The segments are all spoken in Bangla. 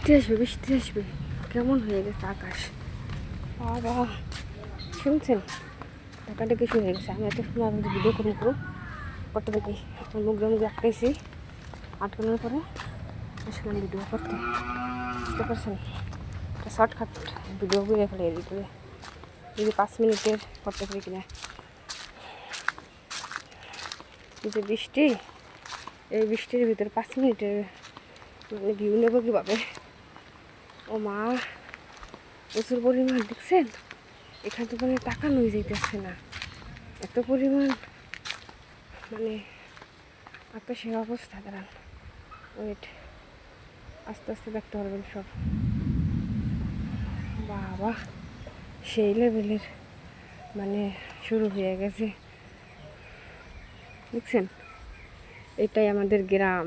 বৃষ্টি আসবে কেমন হয়ে গেছে আকাশ। বাবা শুনছেন ঢাকাটা কিছু হয়ে গেছে। আমি এত সময় আমি ভিডিও করবো করতে দেখি মুখে মুখে আটকাইছি, আটকানোর পরে আসলাম ভিডিও করতে, বুঝতে পারছেন। একটা শর্টকাট ভিডিও করে ফেলে এর ভিতরে, যদি 5 মিনিটের করতে পারি কিনা। যে বৃষ্টি, এই বৃষ্টির ভিতরে 5 মিনিটের মানে ভিউ নেবো কীভাবে। ও মা প্রচুর পরিমাণ দেখছেন, এখান তো মানে তাকানোই যাইতেছে না, এত পরিমাণ মানে আকাশের অবস্থা। দাঁড়ান ওয়েট, আস্তে আস্তে দেখতে পারবেন সব। বাবা সেই লেভেলের মানে শুরু হয়ে গেছে, দেখছেন। এটাই আমাদের গ্রাম,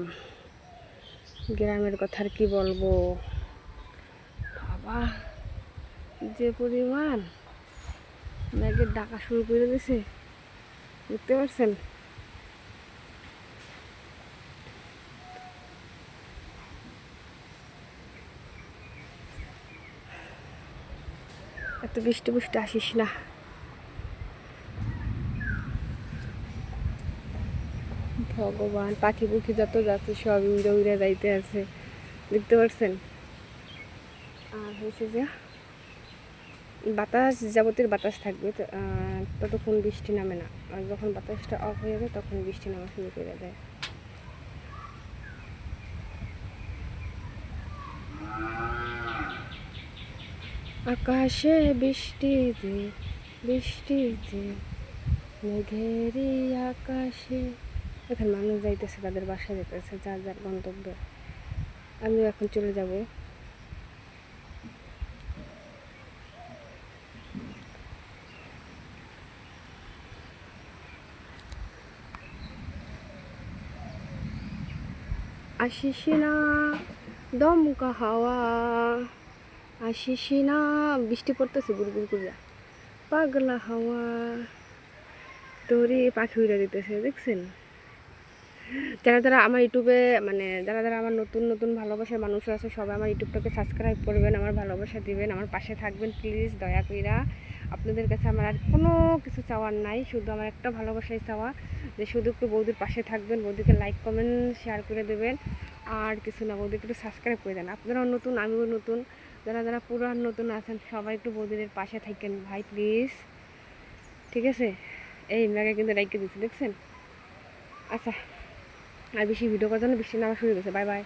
গ্রামের কথা আর কি বলবো। বাবা যে পরিমাণ মেঘের ডাকা শুরু করে দিয়েছে, দেখতে পাচ্ছেন। এত বৃষ্টি বৃষ্টি আসিস না। ভগবান পাখি পুখি যত যাচ্ছে সব উড়ে উড়ে যাইতে আছে, দেখতে পাচ্ছেন। আর হয়েছে যে বাতাস, যাবতীয় বাতাস থাকবে ততক্ষণ বৃষ্টি নামে না, আর যখন বাতাসটা অফ হয়ে যায় তখন বৃষ্টি নামা শুরু করে দেয়। আকাশে বৃষ্টি যে বৃষ্টি যে মেঘেরই আকাশে, এখানে মানুষ যাইতেছে, তাদের বাসায় যেতেছে, যার যার গন্তব্যে। আমিও এখন চলে যাব। আসিস না দমকা হাওয়া, আসিস না, বৃষ্টি পড়তেছে গুড়গুড় করিয়া, পাগলা হাওয়া তোরে পাখি উড়ে দিতেছে, দেখছেন। যারা যারা আমার ইউটিউবে মানে যারা যারা আমার নতুন নতুন ভালোবাসার মানুষ আছে, সবাই আমার ইউটিউবটাকে সাবস্ক্রাইব করবেন, আমার ভালোবাসা দিবেন, আমার পাশে থাকবেন প্লিজ, দয়া কইরা। আপনাদের কাছে আমার আর কোনো কিছু চাওয়ার নাই, শুধু আমার একটা ভালোবাসাই চাওয়া, যে শুধু একটু বৌদির পাশে থাকবেন, বৌদিকে লাইক কমেন্ট শেয়ার করে দেবেন, আর কিছু না, বৌদিকে একটু সাবস্ক্রাইব করে দেন। আপনারাও নতুন, আমিও নতুন, যারা যারা পুরান নতুন আছেন সবাই একটু বৌদিদের পাশে থাকেন ভাই প্লিজ, ঠিক আছে। এই মেঘে কিন্তু রাইকে দিচ্ছে, দেখছেন। আচ্ছা আর বেশি ভিডিও করার জন্য বৃষ্টি নামা শুরু হয়ে গেছে। Bye bye.